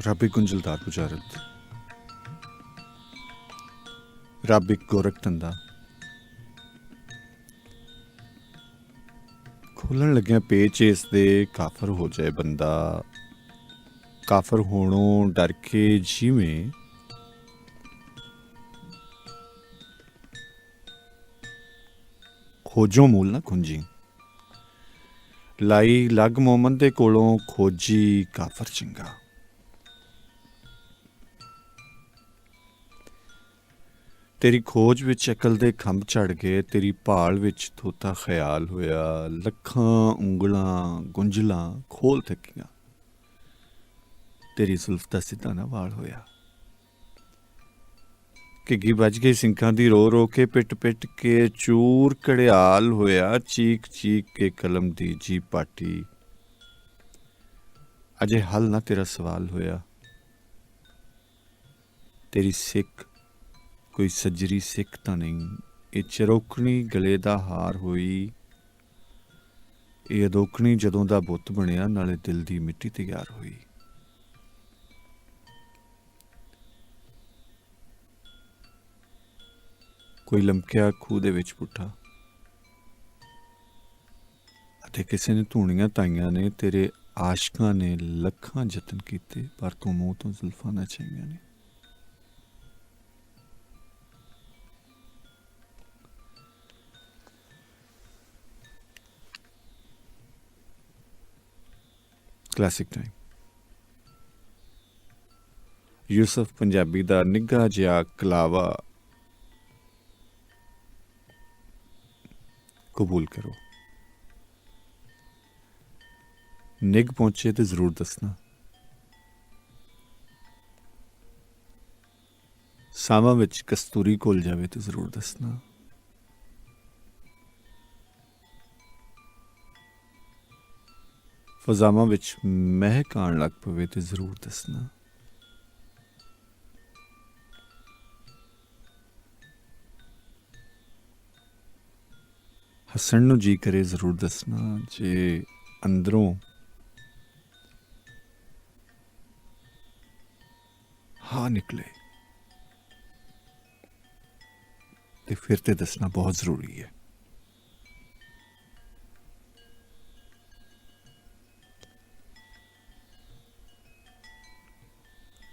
ਰੱਬ ਇੱਕ ਗੁੰਝਲਦਾਰ ਬੁਝਾਰਤ, ਰੱਬ ਇੱਕ ਗੋਰਖ ਧੰਦਾ। ਖੋਲ੍ਹਣ ਲੱਗਿਆ ਪੇਚ ਇਸ ਦੇ ਕਾਫਰ ਹੋ ਜਾਏ ਬੰਦਾ, ਕਾਫਰ ਹੋਣੋਂ ਡਰ ਕੇ ਜਿਵੇਂ ਖੋਜੋਂ ਮੂਲ ਨਾ ਖੁੰਜੀ, ਲਾਈ ਲੱਗ ਮੋਮਨ ਦੇ ਕੋਲੋਂ ਖੋਜੀ ਕਾਫਰ ਚੰਗਾ। ਤੇਰੀ ਖੋਜ ਵਿੱਚ ਅਕਲ ਦੇ ਖੰਭ ਝੜ ਗਏ, ਤੇਰੀ ਭਾਲ ਵਿੱਚ ਥੋਤਾ ਖਿਆਲ ਹੋਇਆ। ਲੱਖਾਂ ਉਂਗਲਾਂ ਗੁੰਝਲਾਂ ਖੋਲ ਥੱਕੀਆਂ, ਤੇਰੀ ਜ਼ੁਲਫ ਦਾ ਸਿੱਧਾ ਨਾ ਵਾਲ ਹੋਇਆ। ਘਿੱਗੀ ਵੱਜ ਗਈ ਸਿੰਕਾਂ ਦੀ ਰੋ ਰੋ ਕੇ, ਪਿੱਟ ਪਿੱਟ ਕੇ ਚੂਰ ਘੜਿਆਲ ਹੋਇਆ। ਚੀਕ ਚੀਕ ਕੇ ਕਲਮ ਦੀ ਜੀ ਪਾਟੀ, ਅਜੇ ਹੱਲ ਨਾ ਤੇਰਾ ਸਵਾਲ ਹੋਇਆ। ਤੇਰੀ ਸਿੱਖ ਕੋਈ ਸੱਜਰੀ ਸਿੱਖ ਤਾਂ ਨਹੀਂ, ਇਹ ਚਰੋਕਣੀ ਗਲੇ ਦਾ ਹਾਰ ਹੋਈ। ਇਹ ਅਦੋਕਣੀ ਜਦੋਂ ਦਾ ਬੁੱਤ ਬਣਿਆ, ਨਾਲੇ ਦਿਲ ਦੀ ਮਿੱਟੀ ਤਿਆਰ ਹੋਈ। ਕੋਈ ਲਮਕਿਆ ਖੂਹ ਦੇ ਵਿੱਚ ਪੁੱਠਾ, ਅਤੇ ਕਿਸੇ ਨੇ ਧੂਣੀਆਂ ਤਾਈਆਂ ਨੇ। ਤੇਰੇ ਆਸ਼ਕਾਂ ਨੇ ਲੱਖਾਂ ਯਤਨ ਕੀਤੇ, ਪਰ ਤੂੰ ਮੂੰਹ ਤੋਂ ਜ਼ੁਲਫਾਂ ਨਾ ਚਾਹੀਆਂ ਨੇ। Classic time. ਯੂਸਫ ਪੰਜਾਬੀ ਦਾ ਨਿੱਘਾ ਜਿਹਾ ਕਲਾਵਾ ਕਬੂਲ ਕਰੋ। ਨਿੱਘ ਪਹੁੰਚੇ ਤੇ ਜ਼ਰੂਰ ਦੱਸਣਾ। ਸਾਵਾਂ ਵਿੱਚ ਕਸਤੂਰੀ ਘੁਲ ਜਾਵੇ ਤੇ ਜ਼ਰੂਰ ਦੱਸਣਾ। ਫਜ਼ਾਵਾਂ ਵਿੱਚ ਮਹਿਕ ਆਉਣ ਲੱਗ ਪਵੇ ਤੇ ਜ਼ਰੂਰ ਦੱਸਣਾ। ਹੱਸਣ ਨੂੰ ਜੀ ਕਰੇ ਜ਼ਰੂਰ ਦੱਸਣਾ। ਜੇ ਅੰਦਰੋਂ ਹਾਂ ਨਿਕਲੇ ਤੇ ਫਿਰ ਤੇ ਦੱਸਣਾ ਬਹੁਤ ਜ਼ਰੂਰੀ ਹੈ।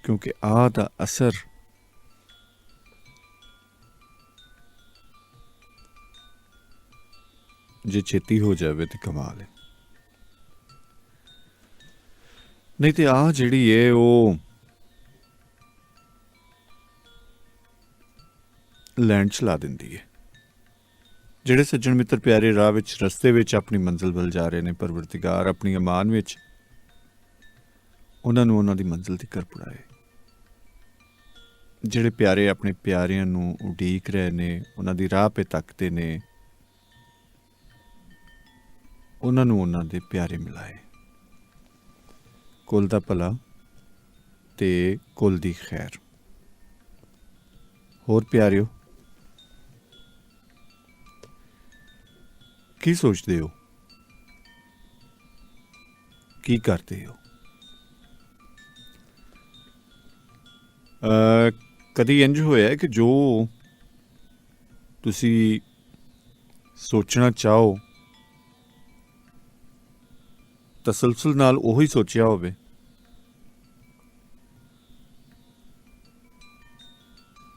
ਕਿਉਂਕਿ ਆਹ ਦਾ ਅਸਰ ਜੇ ਛੇਤੀ ਹੋ ਜਾਵੇ ਤੇ ਕਮਾਲ ਹੈ। ਨਹੀਂ ਤੇ ਆਹ ਜਿਹੜੀ ਹੈ ਉਹ ਲੈਂਡ ਚਲਾ ਦਿੰਦੀ ਹੈ। ਜਿਹੜੇ ਸੱਜਣ ਮਿੱਤਰ ਪਿਆਰੇ ਰਾਹ ਵਿੱਚ ਰਸਤੇ ਵਿੱਚ ਆਪਣੀ ਮੰਜ਼ਿਲ ਵੱਲ ਜਾ ਰਹੇ ਨੇ, ਪਰਵਰਤਿਗਾਰ ਆਪਣੀ ਅਮਾਨ ਵਿੱਚ ਉਹਨਾਂ ਨੂੰ ਉਹਨਾਂ ਦੀ ਮੰਜ਼ਿਲ ਤੀਕਰ ਪੁੜਾਏ। ਜਿਹੜੇ ਪਿਆਰੇ ਆਪਣੇ ਪਿਆਰਿਆਂ ਨੂੰ ਉਡੀਕ ਰਹੇ ਨੇ, ਉਹਨਾਂ ਦੀ ਰਾਹ 'ਤੇ ਤੱਕਦੇ ਨੇ, ਉਹਨਾਂ ਨੂੰ ਉਹਨਾਂ ਦੇ ਪਿਆਰੇ ਮਿਲਾਏ। ਕੁੱਲ ਦਾ ਭਲਾ ਤੇ ਕੁੱਲ ਦੀ ਖੈਰ। ਹੋਰ ਪਿਆਰਿਓ, ਕੀ ਸੋਚਦੇ ਹੋ, ਕੀ ਕਰਦੇ ਹੋ? ਕਦੀ ਇੰਝ ਹੋਇਆ ਕਿ ਜੋ ਤੁਸੀਂ ਸੋਚਣਾ ਚਾਹੋ ਤਸਲਸਲ ਨਾਲ ਉਹੀ ਸੋਚਿਆ ਹੋਵੇ?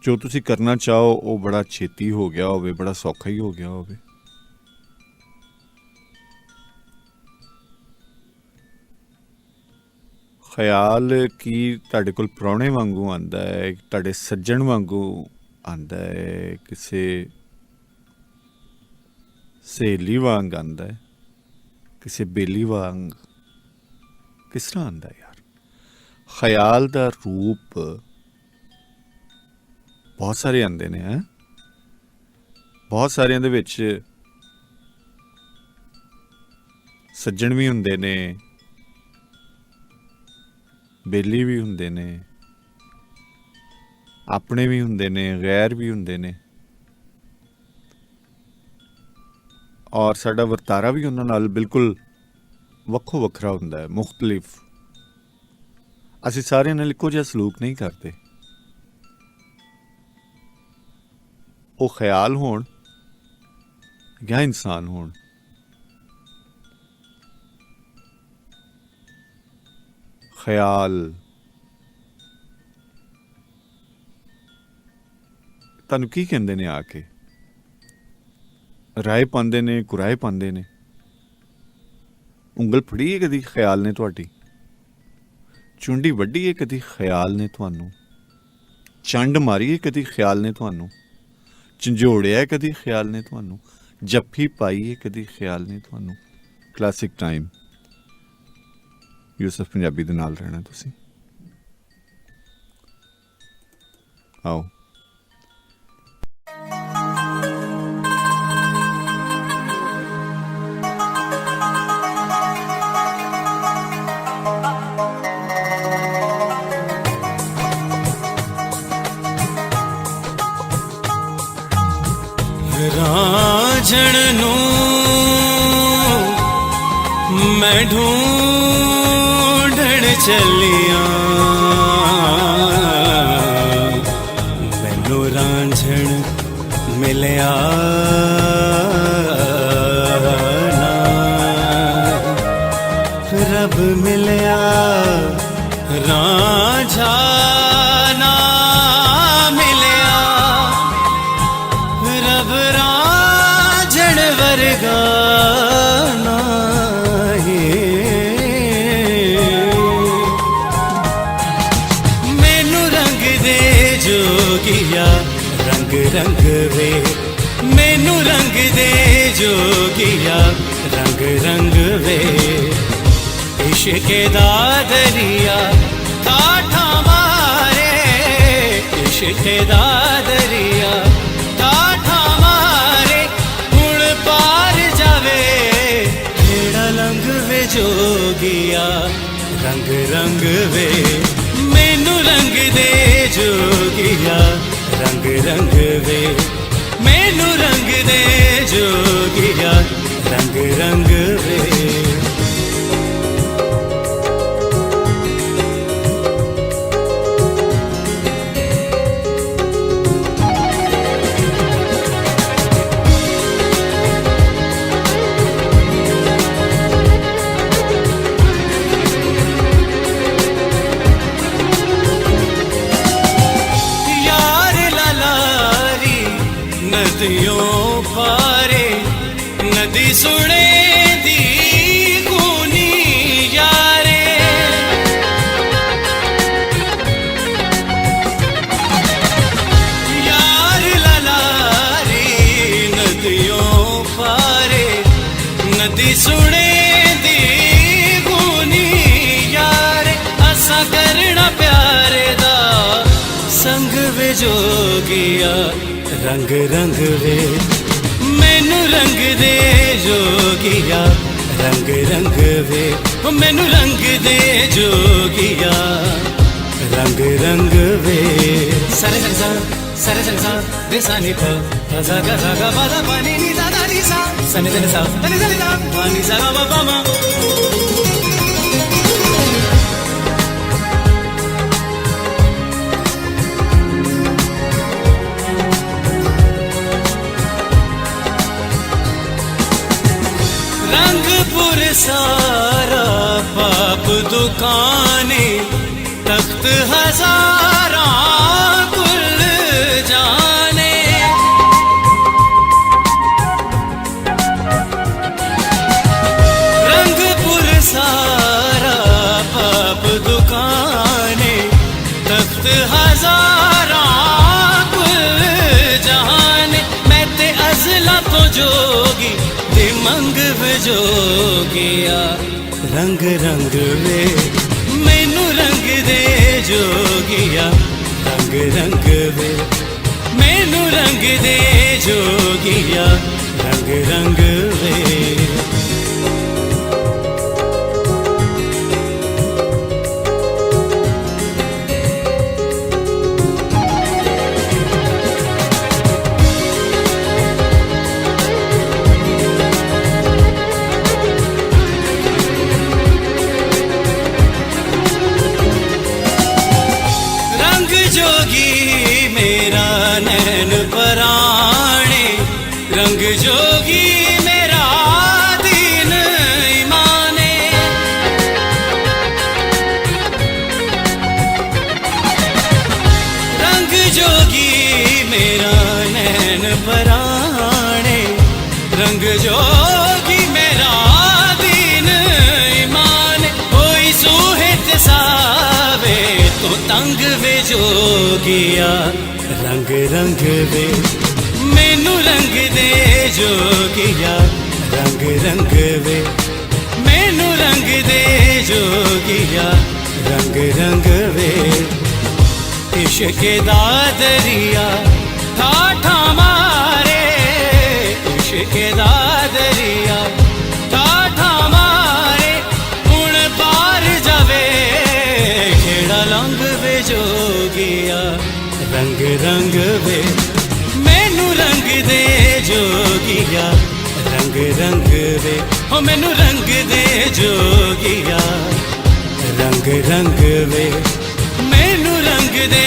ਜੋ ਤੁਸੀਂ ਕਰਨਾ ਚਾਹੋ ਉਹ ਬੜਾ ਛੇਤੀ ਹੋ ਗਿਆ ਹੋਵੇ, ਬੜਾ ਸੌਖਾ ਹੀ ਹੋ ਗਿਆ ਹੋਵੇ। ਖਿਆਲ ਕੀ ਤੁਹਾਡੇ ਕੋਲ ਪ੍ਰਾਹੁਣੇ ਵਾਂਗੂ ਆਉਂਦਾ ਹੈ, ਤੁਹਾਡੇ ਸੱਜਣ ਵਾਂਗੂ ਆਉਂਦਾ ਹੈ, ਕਿਸੇ ਸਹੇਲੀ ਵਾਂਗ ਆਉਂਦਾ ਹੈ, ਕਿਸੇ ਬੇਲੀ ਵਾਂਗ? ਕਿਸ ਤਰ੍ਹਾਂ ਆਉਂਦਾ ਯਾਰ? ਖਿਆਲ ਦਾ ਰੂਪ ਬਹੁਤ ਸਾਰੇ ਆਉਂਦੇ ਨੇ। ਬਹੁਤ ਸਾਰਿਆਂ ਦੇ ਵਿੱਚ ਸੱਜਣ ਵੀ ਹੁੰਦੇ ਨੇ, ਬੇਲੀ ਵੀ ਹੁੰਦੇ ਨੇ, ਆਪਣੇ ਵੀ ਹੁੰਦੇ ਨੇ, ਗੈਰ ਵੀ ਹੁੰਦੇ ਨੇ। ਔਰ ਸਾਡਾ ਵਰਤਾਰਾ ਵੀ ਉਹਨਾਂ ਨਾਲ ਬਿਲਕੁਲ ਵੱਖੋ ਵੱਖਰਾ ਹੁੰਦਾ ਹੈ, ਮੁਖਤਲਿਫ। ਅਸੀਂ ਸਾਰਿਆਂ ਨਾਲ ਇੱਕੋ ਜਿਹਾ ਸਲੂਕ ਨਹੀਂ ਕਰਦੇ। ਉਹ ਖਿਆਲ ਹੋਣ ਜਾਂ ਇਨਸਾਨ ਹੋਣ, ਖਿਆਲ ਤੁਹਾਨੂੰ ਕੀ ਕਹਿੰਦੇ ਨੇ? ਆ ਕੇ ਰਾਏ ਪਾਉਂਦੇ ਨੇ, ਕੁਰਾਏ ਪਾਉਂਦੇ ਨੇ। ਉਂਗਲ ਫੜੀ ਹੈ ਕਦੀ ਖਿਆਲ ਨੇ ਤੁਹਾਡੀ? ਚੁੰਡੀ ਵੱਢੀ ਹੈ ਕਦੀ ਖਿਆਲ ਨੇ ਤੁਹਾਨੂੰ? ਚੰਡ ਮਾਰੀ ਹੈ ਕਦੀ ਖਿਆਲ ਨੇ ਤੁਹਾਨੂੰ? ਝੰਜੋੜਿਆ ਕਦੀ ਖਿਆਲ ਨੇ ਤੁਹਾਨੂੰ? ਜੱਫੀ ਪਾਈ ਹੈ ਕਦੀ ਖਿਆਲ ਨੇ ਤੁਹਾਨੂੰ? ਕਲਾਸਿਕ ਟਾਈਮ ਯੂਸਫ ਪੰਜਾਬੀ ਦੇ ਨਾਲ ਰਹਿਣਾ ਤੁਸੀਂ। ਆਓ। ਰਾਂਝਣ ਨੂੰ ਮੈਂ ਢੂੰਢਣ ਚੱਲਿਆ, ਮੈਨੂੰ ਰਾਂਝਣ ਮਿਲਿਆ ਨਾ, ਰੱਬ ਮਿਲਿਆ ਰਾਂਝਾ ਨਾ ਮਿਲਿਆ, ਰੱਬ ਰਾਂਝਣ ਵਰਗਾ ਨਾ ਹੈ। ਮੈਨੂੰ ਰੰਗ ਦੇ ਜੋਗੀਆ ਰੰਗ ਰੰਗ ਵੇ, ਮੈਨੂੰ ਰੰਗ ਦੇ ਜੋਗੀਆ ਰੰਗ ਰੰਗ ਵੇ, इश्क़ दा दरिया काठा मारे, इश्क़ दा दरिया काठा मारे, हुण पार जावे जेड़ा लंघ वे जोगिया रंग रंग वे, मैनू रंग दे जोगिया रंग रंग वे, मैनू रंग दे जोगिया रंग रंग वे। नदियों पारे नदी सुने दी गुनी यारे, यार ललारी नदियों पारे नदी सुने दी गुनी यारे, असा करना प्यारे दा संग वे जोगिया रंग रंग वे, मैनू रंग दे जोगिया रंग रंग वे, मैनू रंग दे जोगिया रंग रंग वे। सरे सा सरे सा रे सा नि प सा गा मा दा पा नि दा दा नि सा सा नि सा पा नि सा गा पा मा। रंगपुर सारा पाप दुकाने, तख्त हजारा कुल जाने, रंगपुर सारा पाप दुकाने, तख्त हजारा कुल जाने, मैं ते अजला तो जोगी मंग जोगिया रंग रंग वे, मैनू रंग दे जोगिया रंग रंग वे, मैनू रंग दे जोगिया रंग रंग वे। जोगिया रंग रंग वे मैनू रंग दे जोगिया रंग रंग वे मैनू रंग दे जोगिया रंग रंग वे इश्क दा दरिया ठाठा मारे इश्क दा दरिया ठाठा मारे हुण पार जावे खेड़ा लंघ वे जोगिया रंग रंग वे मैनू रंग दे जोगिया रंग रंग वे हो मैनू रंग दे जोगिया रंग रंग वे मैनू रंग दे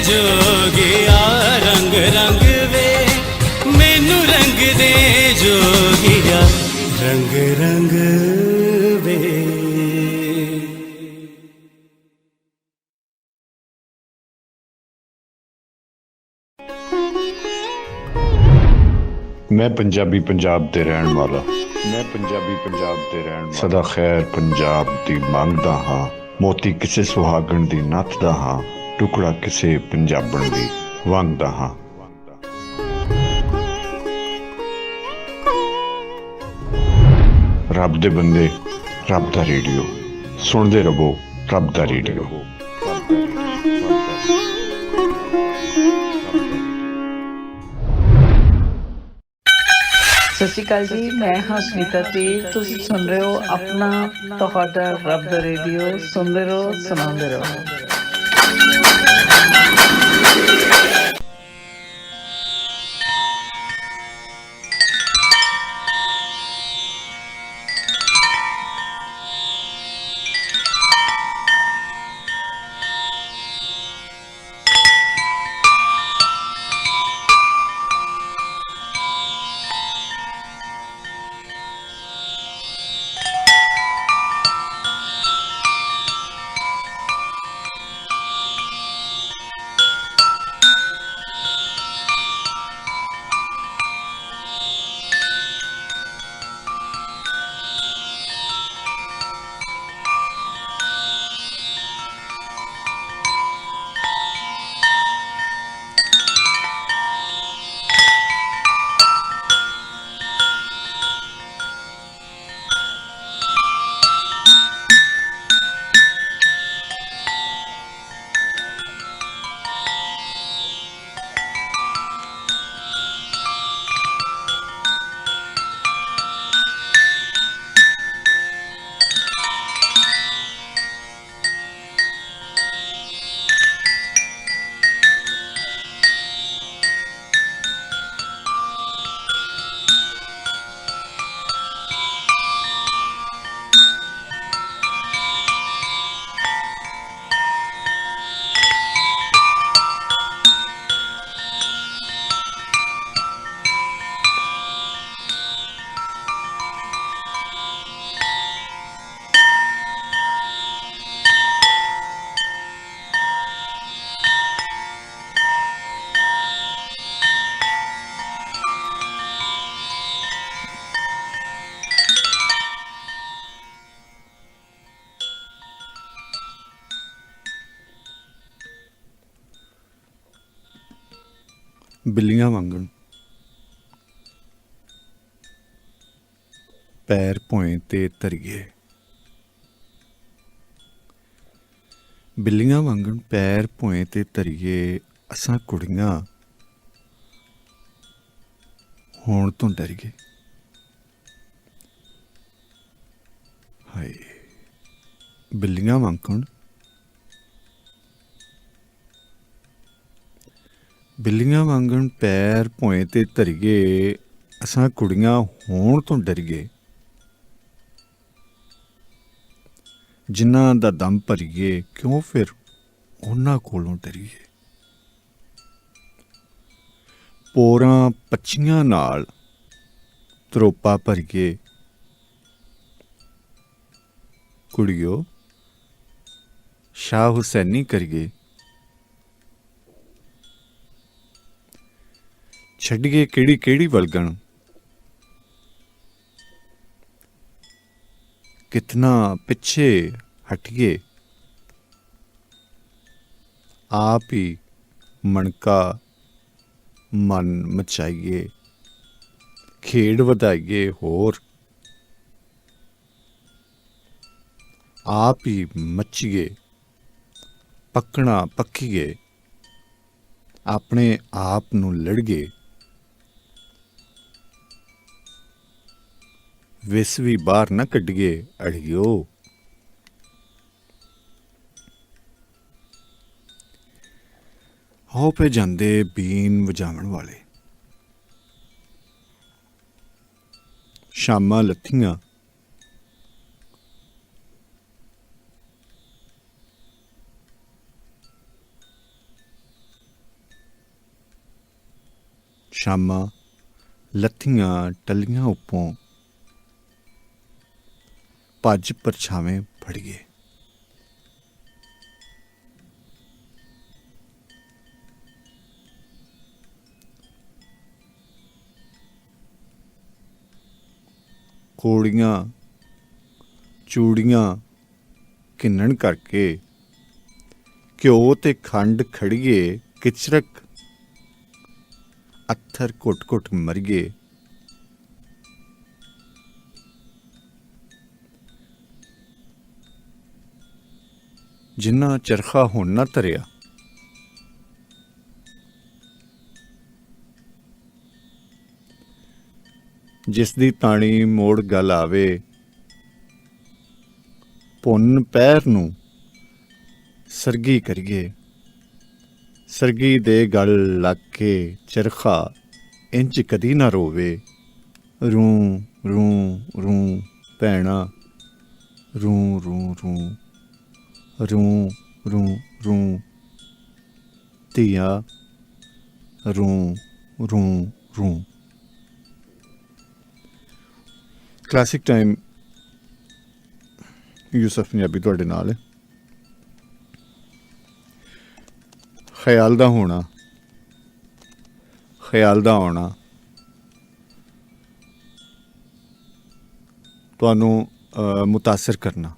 जोगिया रंग रंग वे मैनू रंग दे जोगिया रंग रंग वे। मैं पंजाबी पंजाब दे रहन वाला मैं पंजाबी पंजाब दे रहन वाला सदा खैर पंजाब दी मंगदा हां मोती किसे सुहागण दी नੱਚਦਾ हां टुकड़ा किसे पंजाबण दी वंगदा हां। रब दे बंदे रब दा रेडियो सुनदे रहो रब दा रेडियो। ਸਤਿ ਸ਼੍ਰੀ ਅਕਾਲ ਜੀ, ਮੈਂ ਹਾਂ ਸੁਨੀਤਾ ਤੇਜ। ਤੁਸੀਂ ਸੁਣ ਰਹੇ ਹੋ ਆਪਣਾ ਤੁਹਾਡਾ ਰੱਬ ਦਾ ਰੇਡੀਓ। ਸੁਣਦੇ ਰਹੋ, ਸੁਣਾਉਂਦੇ ਰਹੋ। ਬਿੱਲੀਆਂ ਵਾਂਗਣ ਪੈਰ ਭੋਏ ਤੇ ਧਰੀਏ। ਬਿੱਲੀਆਂ ਵਾਂਗਣ ਪੈਰ ਭੋਏ ਤੇ ਧਰੀਏ, ਅਸਾਂ ਕੁੜੀਆਂ ਹੋਣ ਤੋਂ ਡਰੀਏ। ਹਾਏ ਬਿੱਲੀਆਂ ਵਾਂਗਣ ਬਿੱਲੀਆਂ ਵਾਂਗਣ ਪੈਰ ਭੋਏ ਤੇ ਧਰੀਏ, ਅਸਾਂ ਕੁੜੀਆਂ ਹੋਣ ਤੋਂ ਡਰੀਏ। ਜਿਨ੍ਹਾਂ ਦਾ ਦਮ ਭਰੀਏ, ਕਿਉਂ ਫਿਰ ਉਹਨਾਂ ਕੋਲੋਂ ਡਰੀਏ। ਪੋਰਾਂ ਪੱਛੀਆਂ ਨਾਲ ਤਰੋਪਾ ਭਰੀਏ, ਕੁੜੀਓ ਸ਼ਾਹ ਹੁਸੈਨੀ ਕਰੀਏ। ਛੱਡੀਏ ਕਿਹੜੀ ਕਿਹੜੀ ਵਲਗਣ, कितना पिछे हटिए। आप ही ਮਣਕਾ ਮਨ ਮਚਾਈਏ, ਖੇਡ ਵਧਾਈਏ ਹੋਰ, ਆਪ ਹੀ ਮੱਚੀਏ, ਪੱਕਣਾ ਪੱਕੀਏ, ਆਪਣੇ ਆਪ ਨੂੰ ਲੜਗੇ, ਵਿਸ ਵੀ ਬਾਹਰ ਨਾ ਕੱਢੀਏ ਅੜਿਓ। ਹੋ ਪੇ ਜਾਂਦੇ ਬੀਨ ਵਜਾਵਣ ਵਾਲੇ, ਸ਼ਾਮਾਂ ਲੱਥੀਆਂ, ਸ਼ਾਮਾਂ ਲੱਥੀਆਂ ਟੱਲੀਆਂ ਉੱਪੋਂ ਭੱਜ ਪਰਛਾਵੇਂ ਫੜੀਏ। ਕੋੜੀਆਂ ਚੂੜੀਆਂ ਕਿੰਨਣ ਕਰਕੇ, ਘਿਓ ਤੇ ਖੰਡ ਖੜੀਏ, ਕਿਚਰਕ ਅੱਥਰ ਘੁੱਟ ਘੁੱਟ ਮਰੀਏ। ਜਿੰਨਾ ਚਰਖਾ ਹੁਣ ਨਾ ਧਰਿਆ, ਜਿਸ ਦੀ ਤਾਣੀ ਮੋੜ ਗੱਲ ਆਵੇ, ਪੁੰਨ ਪੈਰ ਨੂੰ ਸਰਗੀ ਕਰੀਏ। ਸਰਗੀ ਦੇ ਗਲ ਲੱਗ ਕੇ ਚਰਖਾ ਇੰਝ ਕਦੀ ਨਾ ਰੋਵੇ, ਰੂ ਰੂ ਰੂ ਭੈਣਾ, ਰੂ ਰੂ ਰੂ ਰੂ ਰੂ ਰੂ ਧੀਆ, ਰੂ ਰੂ ਰੂ। ਕਲਾਸਿਕ ਟਾਈਮ ਯੂਸਫ ਪੰਜਾਬੀ ਤੁਹਾਡੇ ਨਾਲ ਹੈ। ਖਿਆਲ ਦਾ ਹੋਣਾ, ਖਿਆਲ ਦਾ ਆਉਣਾ ਤੁਹਾਨੂੰ ਮੁਤਾਸਰ ਕਰਨਾ।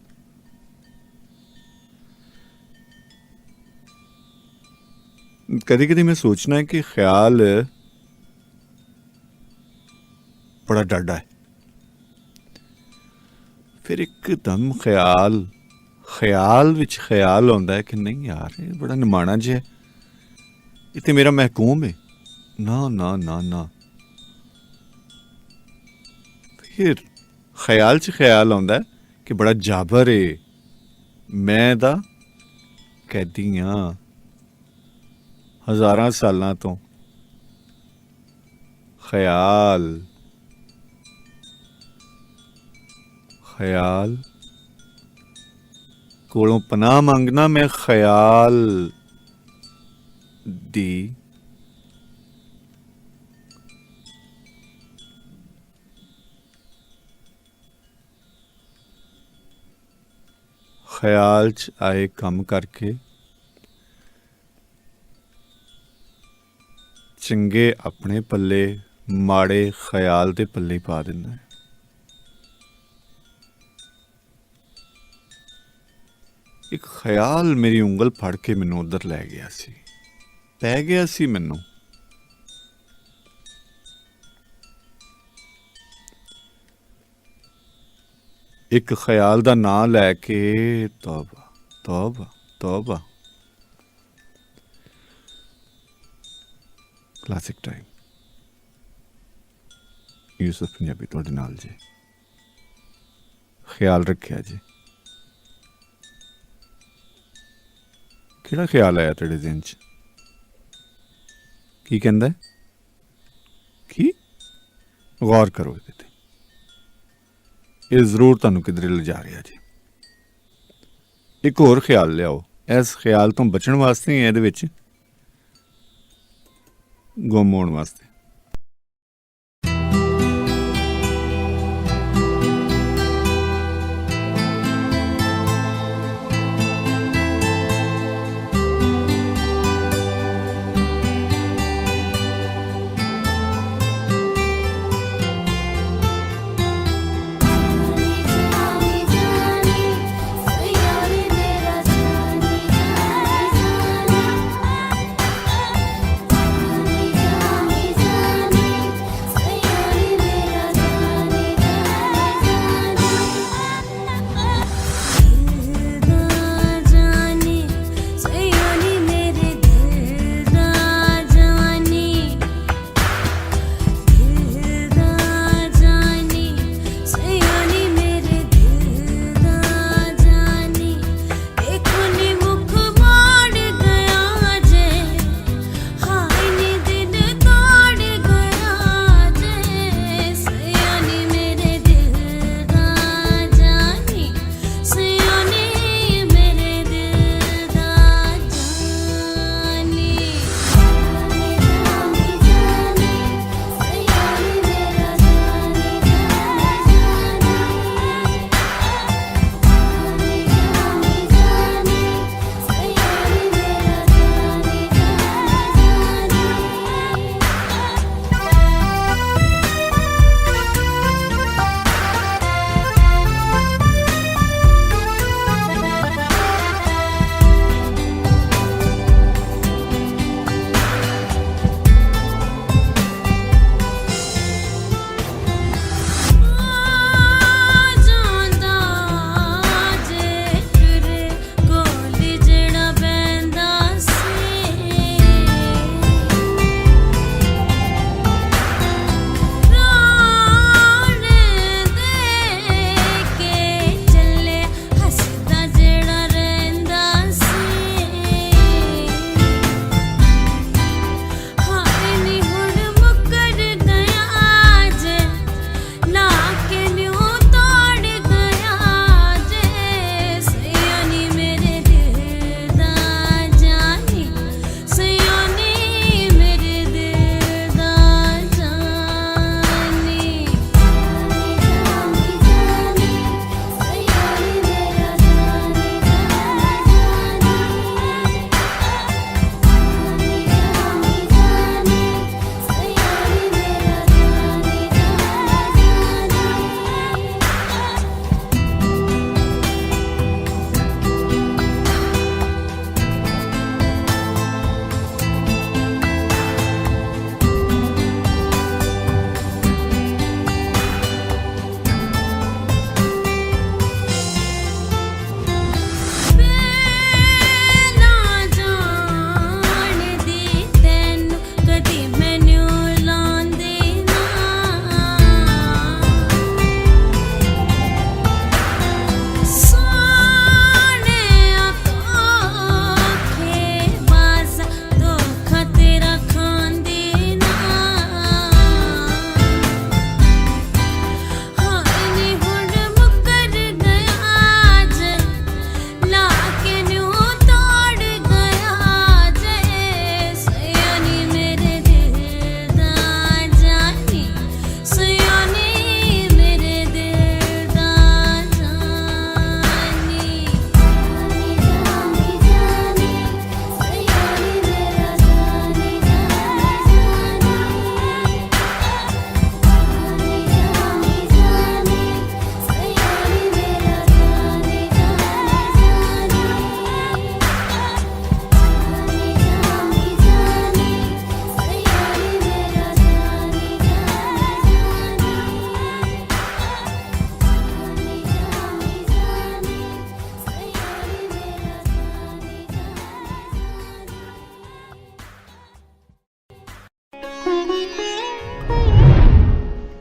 ਕਦੀ ਕਦੀ ਮੈਂ ਸੋਚਣਾ ਹੈ ਕਿ ਖਿਆਲ ਬੜਾ ਡਾਢਾ ਹੈ, ਫਿਰ ਇੱਕਦਮ ਖਿਆਲ ਵਿੱਚ ਖਿਆਲ ਆਉਂਦਾ ਹੈ ਕਿ ਨਹੀਂ ਯਾਰ ਇਹ ਬੜਾ ਨਿਮਾਣਾ ਜਿਹਾ, ਇਹ ਤੇ ਮੇਰਾ ਮਹਿਕੂਮ ਹੈ। ਨਾ ਨਾ ਨਾ ਨਾ, ਫਿਰ ਖਿਆਲ 'ਚ ਖਿਆਲ ਆਉਂਦਾ ਕਿ ਬੜਾ ਜਾਬਰ ਏ, ਮੈਂ ਦਾ ਕੈਦੀ ਹਾਂ ਹਜ਼ਾਰਾਂ ਸਾਲਾਂ ਤੋਂ। ਖਿਆਲ ਕੋਲੋਂ ਪਨਾਹ ਮੰਗਣਾ ਮੈਂ ਖਿਆਲ ਦੀ। ਖਿਆਲ 'ਚ ਆਏ ਕੰਮ ਕਰਕੇ ਚੰਗੇ ਆਪਣੇ ਪੱਲੇ, ਮਾੜੇ ਖਿਆਲ ਦੇ ਪੱਲੇ ਪਾ ਦਿੰਦਾ ਹੈ। ਇੱਕ ਖਿਆਲ ਮੇਰੀ ਉਂਗਲ ਫੜ ਕੇ ਮੈਨੂੰ ਉੱਧਰ ਲੈ ਗਿਆ ਸੀ, ਪੈ ਗਿਆ ਸੀ ਮੈਨੂੰ। ਇੱਕ ਖਿਆਲ ਦਾ ਨਾਂ ਲੈ ਕੇ ਤੌਬਾ ਤੌਬਾ ਤੌਬਾ। ਕਲਾਸਿਕ ਟਾਈਮ ਯੂਸਫ ਪੰਜਾਬੀ ਤੁਹਾਡੇ ਨਾਲ ਜੀ। ਖਿਆਲ ਰੱਖਿਆ ਜੀ। ਕਿਹੜਾ ਖਿਆਲ ਆਇਆ ਤੁਹਾਡੇ ਜ਼ਿਹਨ 'ਚ? ਕੀ ਕਹਿੰਦਾ? ਕੀ? ਗੌਰ ਕਰੋ ਇਹਦੇ ਤੇ, ਇਹ ਜ਼ਰੂਰ ਤੁਹਾਨੂੰ ਕਿਧਰੇ ਲਿਜਾ ਰਿਹਾ ਜੀ। ਇੱਕ ਹੋਰ ਖਿਆਲ ਲਿਆਓ, ਇਸ ਖਿਆਲ ਤੋਂ ਬਚਣ ਵਾਸਤੇ ਇਹਦੇ ਵਿੱਚ ਗੁੰਮ ਹੋਣ ਵਾਸਤੇ।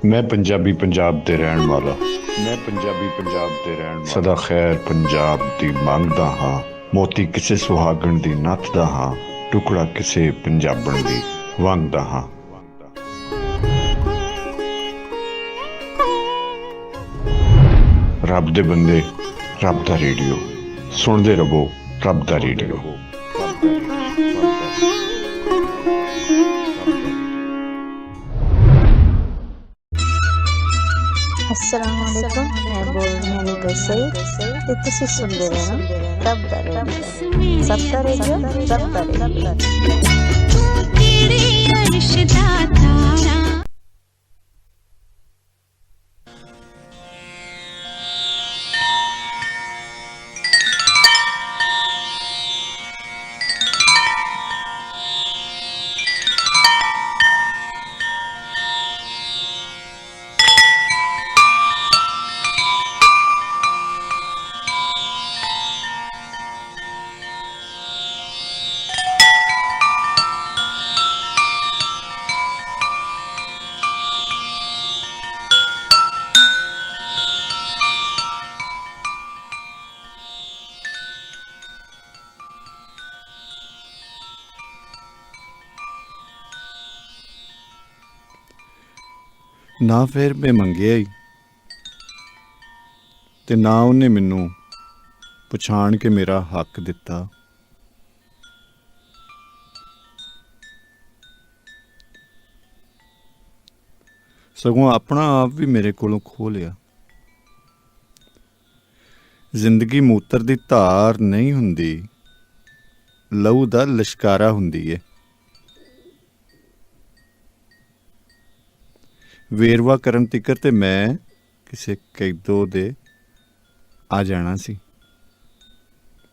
मैं पंजाबी पंजाब दे रहण वाला मैं पंजाबी पंजाब दे रहण वाला सदा खैर पंजाब दी मंगदा हां मोती किसे सुहागण दी नੱਥਦਾ हां टुकड़ा किसे पंजाबण दी वंगदा हां रब दे बंदे रब दा रेडियो सुनदे रहो रब दा रेडियो अस्सलामुअलैकुम मैं बोल रही हूँ अनिका सईद ते तुसी सुनदे रहना रब दा रेडियो सब दा रेडियो रब दा रेडियो तू तेरे अर्श दा तारा ਨਾ ਫਿਰ ਮੈਂ ਮੰਗਿਆ ਹੀ ਤੇ ਨਾ ਉਹਨੇ ਮੈਨੂੰ ਪਛਾਣ ਕੇ ਮੇਰਾ ਹੱਕ ਦਿੱਤਾ। ਸਗੋਂ ਆਪਣਾ ਆਪ ਵੀ ਮੇਰੇ ਕੋਲੋਂ ਖੋਹ ਲਿਆ। ਜ਼ਿੰਦਗੀ ਮੂਤਰ ਦੀ ਧਾਰ ਨਹੀਂ ਹੁੰਦੀ, ਲਹੂ ਦਾ ਲਿਸ਼ਕਾਰਾ ਹੁੰਦੀ ਏ। ਵੇਰਵਾ ਕਰਨ ਤਿੱਕਰ ਤੇ ਮੈਂ ਕਿਸੇ ਕੈਦੋ ਦੇ ਆ ਜਾਣਾ ਸੀ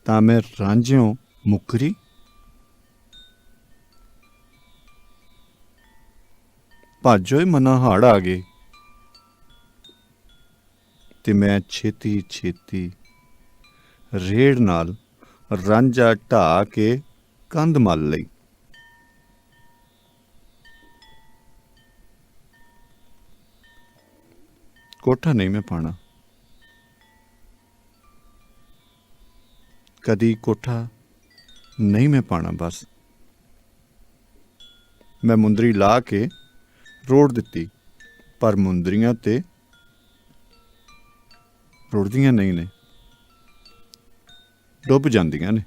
ਤਾਂ ਮੈਂ ਰਾਂਝਿਓਂ ਮੁੱਕਰੀ। ਭਾਜੋਏ ਮਨਾ ਹਾੜ ਆ ਗਏ ਤੇ ਮੈਂ ਛੇਤੀ ਛੇਤੀ ਰੇੜ ਨਾਲ ਰਾਂਝਾ ਢਾਹ ਕੇ ਕੰਧ ਮੱਲ ਲਈ। ਕੋਠਾ ਨਹੀਂ ਮੈਂ ਪਾਣਾ, ਕਦੀ ਕੋਠਾ ਨਹੀਂ ਮੈਂ ਪਾਣਾ। ਬਸ ਮੈਂ ਮੁੰਦਰੀ ਲਾ ਕੇ ਰੋੜ ਦਿੱਤੀ, ਪਰ ਮੁੰਦਰੀਆਂ ਤੇ ਰੁੜਦੀਆਂ ਨਹੀਂ ਨੇ, ਡੁੱਬ ਜਾਂਦੀਆਂ ਨੇ।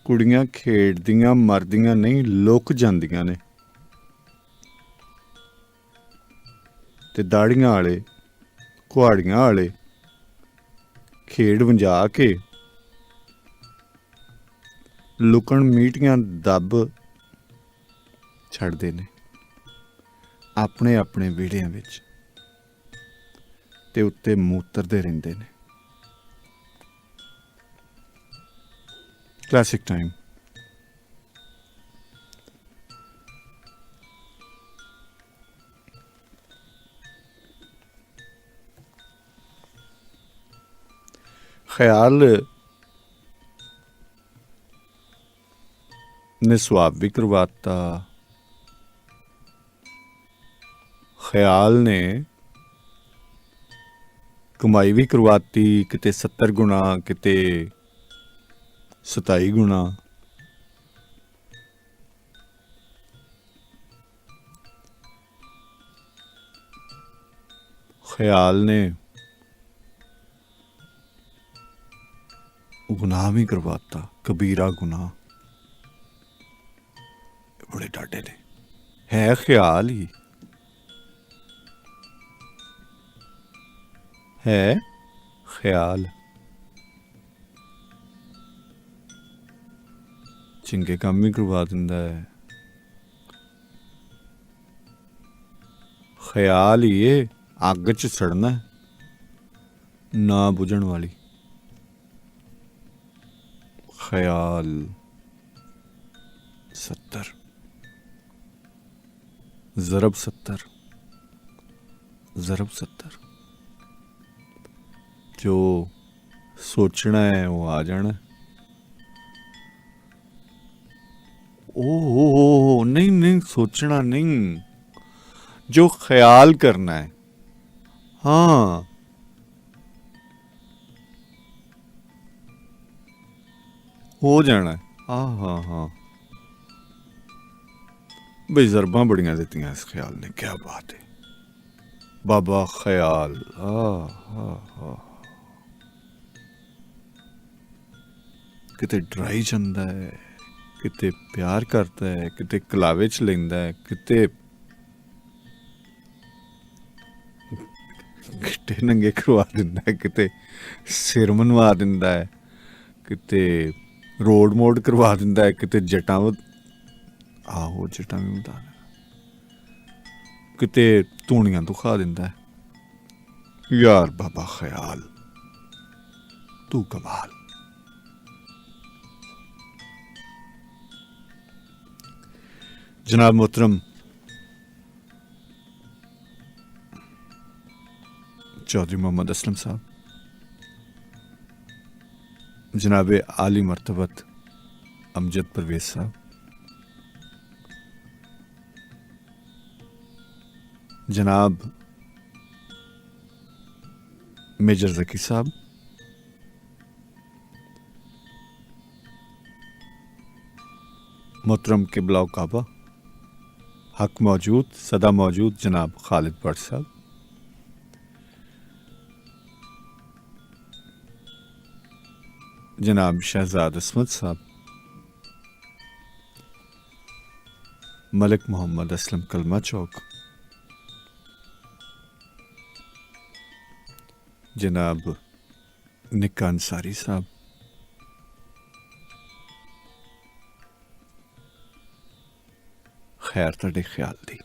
ਕੁੜੀਆਂ ਖੇਡਦੀਆਂ ਮਰਦੀਆਂ ਨਹੀਂ, ਲੁਕ ਜਾਂਦੀਆਂ ਨੇ। ਤੇ ਦਾੜੀਆਂ ਵਾਲੇ ਕੁਹਾੜੀਆਂ ਵਾਲੇ ਖੇਡ ਵੰਜਾ ਕੇ ਲੁਕਣ ਮੀਟੀਆਂ ਦੱਬ ਛੱਡਦੇ ਨੇ ਆਪਣੇ ਆਪਣੇ ਵਿਹੜਿਆਂ ਵਿੱਚ ਤੇ ਉੱਤੇ ਮੂਤਰਦੇ ਰਹਿੰਦੇ ਨੇ। Classic time. ख्याल ने स्वाब भी करवाता, ख्याल ने कमाई भी करवाती, किते 70 गुना किते 27 गुना। ख्याल ने गुनाह भी करवाता, कबीरा गुनाह। बड़े डाटे ने, है ख्याल ही है ख्याल। ਚੰਗੇ ਕੰਮ ਵੀ ਕਰਵਾ ਦਿੰਦਾ ਹੈ। ਖਿਆਲ ਹੀ ਇਹ ਅੱਗ 'ਚ ਸੜਨਾ ਨਾ ਬੁਝਣ ਵਾਲੀ। ਖਿਆਲ 70 ਜ਼ਰਬ 70 ਜ਼ਰਬ 70। ਜੋ ਸੋਚਣਾ ਹੈ ਉਹ ਆ ਜਾਣਾ, ओ नहीं नहीं, सोचना नहीं, जो ख्याल करना है। हाँ, हो जाना है। हाँ हाँ हाँ, बई ज़रबा बड़ियां दित्तियां इस ख्याल ने, क्या बात है। बाबा ख्याल, किते डराई जांदा है, किते प्यार करता है, किते कलावे च लैंदा है, किते गिट्टे नंगे करवा दिंदा है, किते सिर मनवा दिंदा है, किते रोड मोड करवा दिंदा है, किते जटां आहो जटां भी बता देना, किते धूनियां दुखा दिंदा है। यार बाबा ख्याल, तू कमाल। जनाब मोहतरम चौधरी मोहम्मद असलम साहब, जनाब आली मर्तबत अमजद परवेज साहब, जनाब मेजर जकी साहब, मोहतरम किबला काबा, हक मौजूद सदा मौजूद जनाब खालिद भट्ट साहब, जनाब शहजाद असमत साहब, मलिक मोहम्मद असलम कलमा चौक, जनाब निक्का अंसारी साहब, खैर तुहाडे ख्याल दी,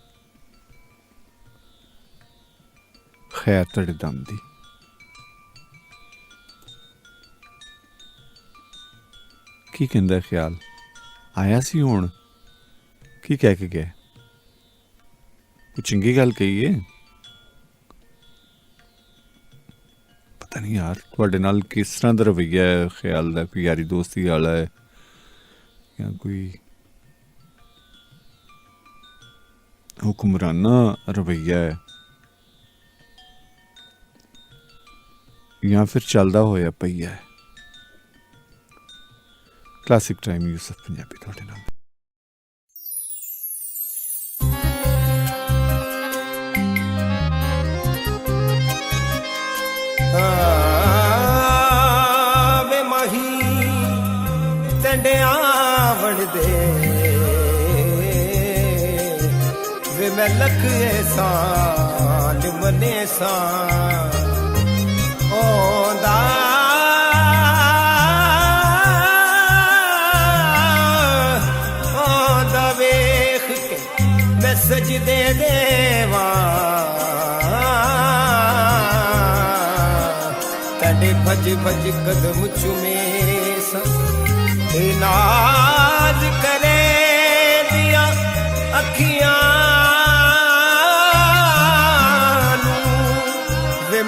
खैर तुहाडे दम दी। की कहंदा है ख्याल? आया सी हुण, की कह के गया? कोई चंगी गल कही है? पता नहीं यार तुहाडे नाल किस तरह दा रवैया है ख्याल दा, कोई यारी दोस्ती वाला है या कोई हुक्मराना रवैया है या फिर चलदा होया पईया है। क्लासिक टाइम यूसुफ पंजाबी तुहाडे नाल। वे माही टंडिया वड़दे वे मैं लख साल मने सा ओंदा ओंदा वेख के मैं सजदे देवा तड़े भज भज कदम चुमे सा नाज करे दिया अखियां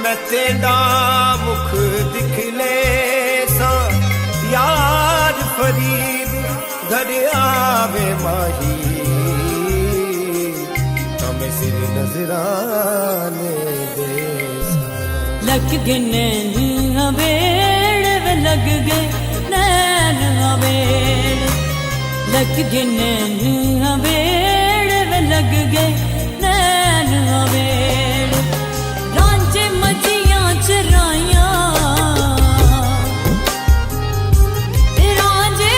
मैं तेरा मुख दिख ले सा यार फरीद घर आवे माही तमें सिर नजराने दे लग गए नैन अवेड़ वे लग गए नैन अवेड़ लग गए नैन अवेड़ वे लग गए नैन अवेड़ रांझे मजियां चराइयां रांझे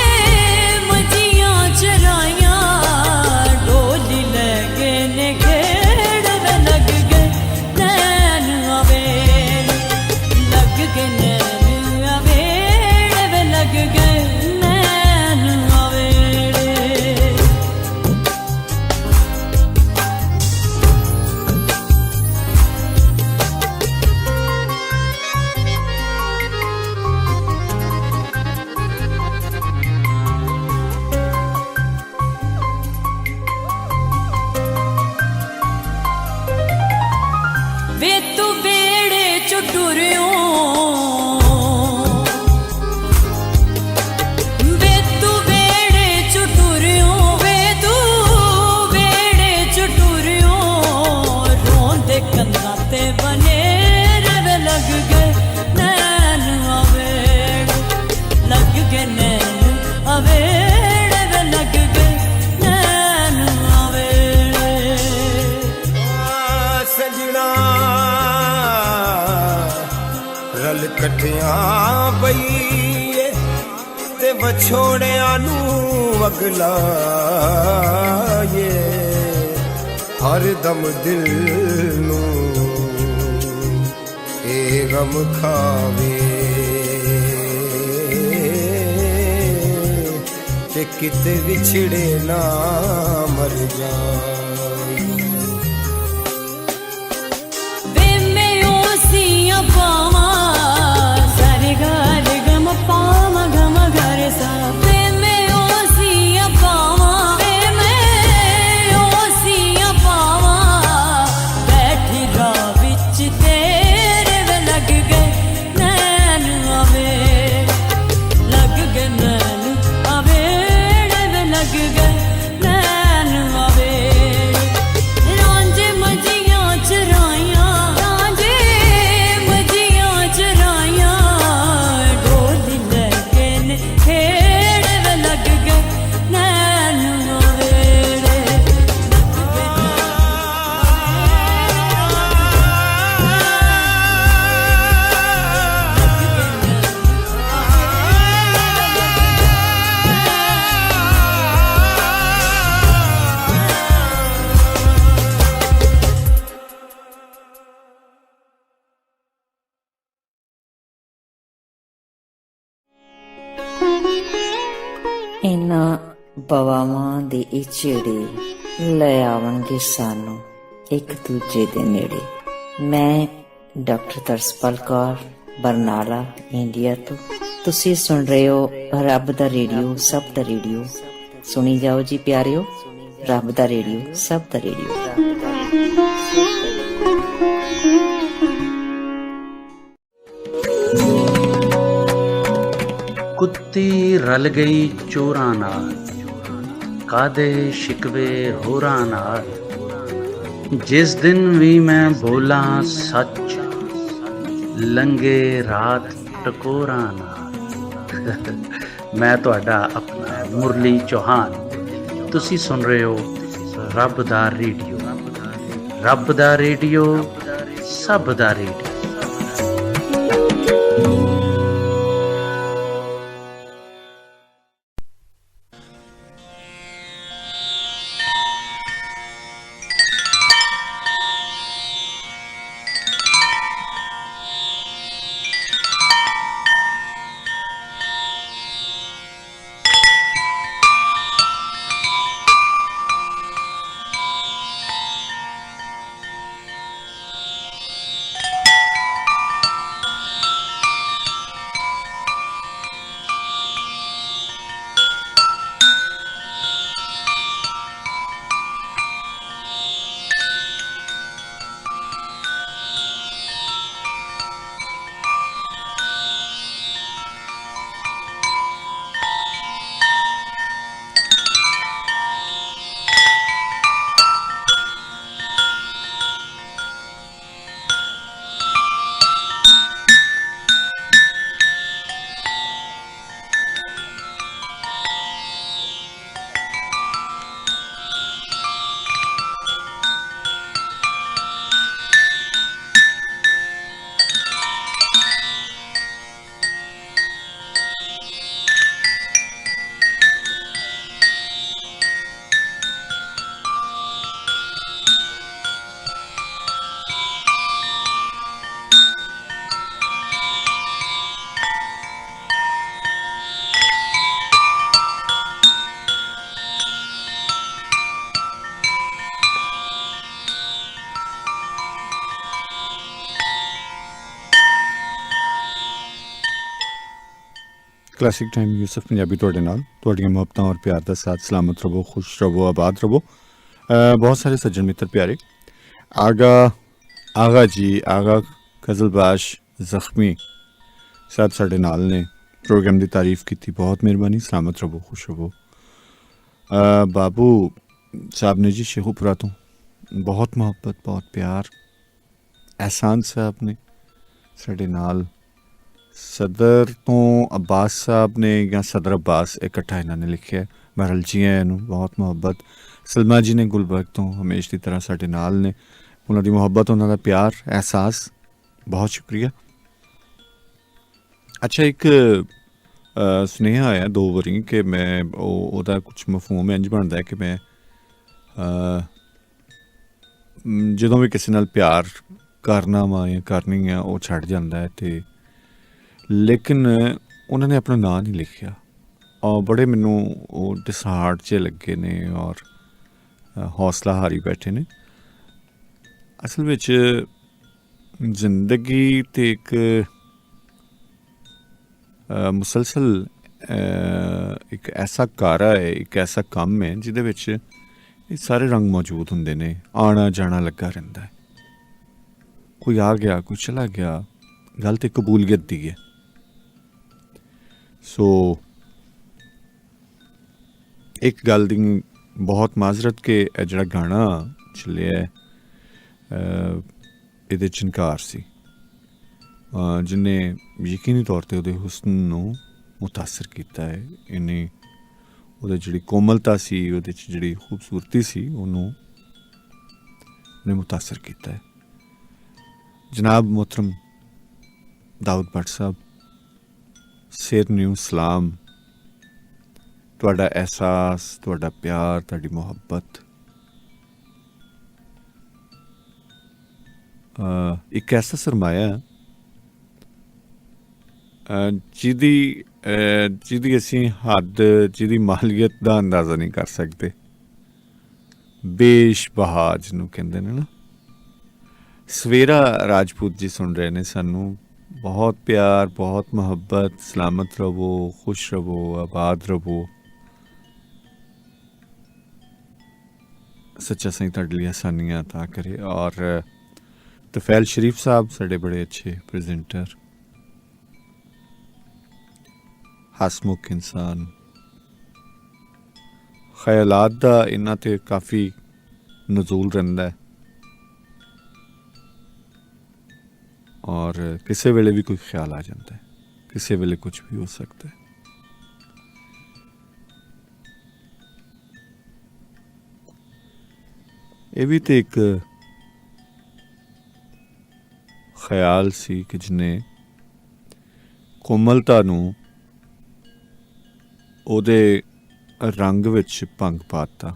मजियां चराइयां डोली लगे ने खेड़ वे लग गए नैन अवेड़ लग गए नैन अवेड़ वे लग गए नैन अवेड़। वे तू बेड़े चो टुरियो वे तू बेड़े चो टुरियो ਸਜਣਾ ਰਲ ਇਕੱਠਿਆਂ ਬਈਏ ਤੇ ਵਿਛੋੜਿਆਂ ਨੂੰ ਅਗਲਾ ਹਰ ਦਮ ਦਿਲ ਨੂੰ ਇਹ ਗਮ ਖਾਵੇ ਤੇ ਕਿਤੇ ਵਿਛੜੇ ਨਾ ਮਰ ਜਾਏ ਵੇ ਮੈਂ ਓਸੀਆਂ ਪਾਵਾਂ ਸਾਰੇ ਘਰ ਗਮ ਪਾਵਾਂ ਗਮ ਘਰ ਸਾ ਵੇ ਮੈਂ ਓਸੀਆਂ ਪਾਵਾਂ ਵੇ ਮੈਂ ਓਸੀਆਂ ਪਾਵਾਂ ਬੈਠੀ ਰਾਹ ਵਿੱਚ ਤੇਰੇ ਵੇ ਲੱਗ ਗਏ ਨੈਣ ਆਵੇ ਲੱਗ ਗਏ ਨੈਣ ਆਵੇ ਲੱਗ ਗਏ ਨੈਣ ਆਵੇ ਰਾਂਝੇ ਮਜੀਆਂ ਚਰਾਈਆਂ ਰਾਂਝੇ ਮਜੀਆਂ ਚਰਾਈਆਂ ਡੋਲੀ ਲੈ ਕੇ ਨੇ ਖੇੜ ਵੇ ਲੱਗ ਗਏ ਨੈਣ ਆਵੇ ਇਹਨਾਂ ਬਵਾਵਾਂ ਦੇ ਇਹ ਝੇੜੇ ਲੈ ਆਵਣਗੇ ਸਾਨੂੰ ਇੱਕ ਦੂਜੇ ਦੇ ਨੇੜੇ। ਮੈਂ ਡਾਕਟਰ ਤਰਸਪਾਲ ਕੌਰ ਬਰਨਾਲਾ ਇੰਡੀਆ ਤੋਂ। ਤੁਸੀਂ ਸੁਣ ਰਹੇ ਹੋ ਰੱਬ ਦਾ ਰੇਡੀਓ ਸਭ ਦਾ ਰੇਡੀਓ। ਸੁਣੀ ਜਾਓ ਜੀ ਪਿਆਰਿਓ, ਰੱਬ ਦਾ ਰੇਡੀਓ ਸਭ ਦਾ ਰੇਡੀਓ। ਕੁੱਤੀ ਰਲ ਗਈ ਚੋਰਾਂ ਨਾਲ, ਕਾਦੇ ਸ਼ਿਕਵੇ ਹੋਰਾਂ ਨਾਲ। ਜਿਸ ਦਿਨ ਵੀ ਮੈਂ ਬੋਲਾਂ ਸੱਚ, ਲੰਘੇ ਰਾਤ ਟਕੋਰਾਂ ਨਾਲ। ਮੈਂ ਤੁਹਾਡਾ ਆਪਣਾ ਮੁਰਲੀ ਚੌਹਾਨ। ਤੁਸੀਂ ਸੁਣ ਰਹੇ ਹੋ ਰੱਬ ਦਾ ਰੇਡੀਓ। ਰੱਬ ਦਾ ਰੇਡੀਓ ਸਭ ਦਾ radio. Classic time Yusuf Punjabi ਤੁਹਾਡੇ ਨਾਲ। ਤੁਹਾਡੀਆਂ ਮੁਹੱਬਤਾਂ ਔਰ ਪਿਆਰ ਦਾ ਸਾਥ। ਸਲਾਮਤ ਰਹੋ, ਖੁਸ਼ ਰਹੋ, ਆਬਾਦ ਰਹੋ। ਬਹੁਤ ਸਾਰੇ ਸੱਜਣ ਮਿੱਤਰ ਪਿਆਰੇ। ਆਗਾ ਜੀ, ਆਗਾ ਕਜ਼ਲਬਾਸ਼ ਜ਼ਖਮੀ ਸਾਹਿਬ ਸਾਡੇ ਨਾਲ ਨੇ। ਪ੍ਰੋਗਰਾਮ ਦੀ ਤਾਰੀਫ ਕੀਤੀ, ਬਹੁਤ ਮਿਹਰਬਾਨੀ। ਸਲਾਮਤ ਰਹੋ, ਖੁਸ਼ ਰਹੋ। ਬਾਬੂ ਸਾਹਿਬ ਨੇ ਜੀ ਸ਼ੇਖੂਪੁਰਾ ਤੋਂ ਬਹੁਤ ਮੁਹੱਬਤ, ਬਹੁਤ ਪਿਆਰ। ਅਹਿਸਾਨ ਸਾਹਿਬ ਨੇ ਸਾਡੇ ਨਾਲ। ਸਦਰ ਤੋਂ ਅब्बास ਸਾਹਿਬ ਨੇ ਜਾਂ ਸਦਰ अब्बास ਇਕੱਠਾ ਇਹਨਾਂ ਨੇ ਲਿਖਿਆ। ਬਹਰਹਾਲ ਜੀ ਆਇਆਂ ਨੂੰ, ਬਹੁਤ ਮੁਹੱਬਤ। ਸਲਮਾ ਜੀ ਨੇ ਗੁਲਬਰਗ ਤੋਂ ਹਮੇਸ਼ ਦੀ ਤਰ੍ਹਾਂ ਸਾਡੇ ਨਾਲ ਨੇ। ਉਹਨਾਂ ਦੀ ਮੁਹੱਬਤ, ਉਹਨਾਂ ਦਾ ਪਿਆਰ, ਅਹਿਸਾਸ। ਬਹੁਤ ਸ਼ੁਕਰੀਆ। ਅੱਛਾ, ਇੱਕ ਸੁਨੇਹਾ ਆਇਆ 2 ਵਾਰੀ ਕਿ ਮੈਂ ਉਹਦਾ ਕੁਛ ਮਫਹੂਮ ਇੰਝ ਬਣਦਾ ਕਿ ਮੈਂ ਜਦੋਂ ਵੀ ਕਿਸੇ ਨਾਲ ਪਿਆਰ ਕਰਨਾ ਵਾ ਜਾਂ ਕਰਨੀ ਆ ਉਹ ਛੱਡ ਜਾਂਦਾ ਹੈ, ਅਤੇ ਲੇਕਿਨ ਉਹਨਾਂ ਨੇ ਆਪਣਾ ਨਾਂ ਨਹੀਂ ਲਿਖਿਆ ਔਰ ਬੜੇ ਮੈਨੂੰ ਉਹ ਡਿਸਹਾਰਟ 'ਚ ਲੱਗੇ ਨੇ ਔਰ ਹੌਸਲਾ ਹਾਰੀ ਬੈਠੇ ਨੇ। ਅਸਲ ਵਿੱਚ ਜ਼ਿੰਦਗੀ ਤੇ ਇੱਕ ਮੁਸਲਸਲ ਇੱਕ ਐਸਾ ਕਾਰਾ ਹੈ, ਇੱਕ ਐਸਾ ਕੰਮ ਹੈ ਜਿਹਦੇ ਵਿੱਚ ਇਹ ਸਾਰੇ ਰੰਗ ਮੌਜੂਦ ਹੁੰਦੇ ਨੇ, ਆਉਣਾ ਜਾਣਾ ਲੱਗਾ ਰਹਿੰਦਾ ਹੈ। ਕੋਈ ਆ ਗਿਆ, ਕੋਈ ਚਲਾ ਗਿਆ, ਗੱਲ ਤੇ ਕਬੂਲੀਅਤ ਦੀ ਹੈ। ਸੋ ਇੱਕ ਗੱਲ ਦੀ ਬਹੁਤ ਮਾਜ਼ਰਤ ਕਿ ਇਹ ਜਿਹੜਾ ਗਾਣਾ ਚੱਲਿਆ ਇਹਦੇ 'ਚ ਇਨਕਾਰ ਸੀ, ਜਿਹਨੇ ਯਕੀਨੀ ਤੌਰ 'ਤੇ ਉਹਦੇ ਹੁਸਨ ਨੂੰ ਮੁਤਾਸਰ ਕੀਤਾ ਹੈ। ਇਹਨੇ ਉਹਦੇ ਜਿਹੜੀ ਕੋਮਲਤਾ ਸੀ, ਉਹਦੇ 'ਚ ਜਿਹੜੀ ਖੂਬਸੂਰਤੀ ਸੀ, ਉਹਨੂੰ ਨੇ ਮੁਤਾਸਰ ਕੀਤਾ ਹੈ। ਜਨਾਬ ਮੁਹਤਰਮ ਦਾਊਦ ਭੱਟ ਸਾਹਿਬ, ਸਿਰ ਨਿਊ ਸਲਾਮ। ਤੁਹਾਡਾ ਅਹਿਸਾਸ, ਤੁਹਾਡਾ ਪਿਆਰ, ਤੁਹਾਡੀ ਮੁਹੱਬਤ ਇੱਕ ਐਸਾ ਸਰਮਾਇਆ ਜਿਹਦੀ ਅਸੀਂ ਹੱਦ, ਜਿਹਦੀ ਮਾਲੀਅਤ ਦਾ ਅੰਦਾਜ਼ਾ ਨਹੀਂ ਕਰ ਸਕਦੇ। ਬੇਸ਼ ਬਹਾ ਜਿਹਨੂੰ ਕਹਿੰਦੇ ਨੇ ਨਾ। ਸਵੇਰਾ ਰਾਜਪੂਤ ਜੀ ਸੁਣ ਰਹੇ ਨੇ ਸਾਨੂੰ। ਬਹੁਤ ਪਿਆਰ, ਬਹੁਤ ਮੁਹੱਬਤ। ਸਲਾਮਤ ਰਵੋ, ਖੁਸ਼ ਰਵੋ, ਆਬਾਦ ਰਵੋ। ਸੱਚਾ ਸਹੀ ਤੁਹਾਡੇ ਲਈ ਆਸਾਨੀਆਂ ਅਤਾ ਕਰੇ। ਔਰ ਤਫੈਲ ਸ਼ਰੀਫ ਸਾਹਿਬ ਸਾਡੇ ਬੜੇ ਅੱਛੇ ਪ੍ਰੈਜ਼ੈਂਟਰ, ਹਸਮੁਖ ਇਨਸਾਨ। ਖਿਆਲਾਤ ਦਾ ਇਹਨਾਂ 'ਤੇ ਕਾਫੀ ਨਜ਼ੂਲ ਰਹਿੰਦਾ ਹੈ ਔਰ ਕਿਸੇ ਵੇਲੇ ਵੀ ਕੋਈ ਖਿਆਲ ਆ ਜਾਂਦਾ ਹੈ, ਕਿਸੇ ਵੇਲੇ ਕੁਝ ਵੀ ਹੋ ਸਕਦਾ ਹੈ। ਇਹ ਵੀ ਤੇ ਇੱਕ ਖਿਆਲ ਸੀ ਕਿ ਜਿਹਨੇ ਕੋਮਲਤਾ ਨੂੰ ਉਹਦੇ ਰੰਗ ਵਿੱਚ ਭੰਗ ਪਾਤਾ।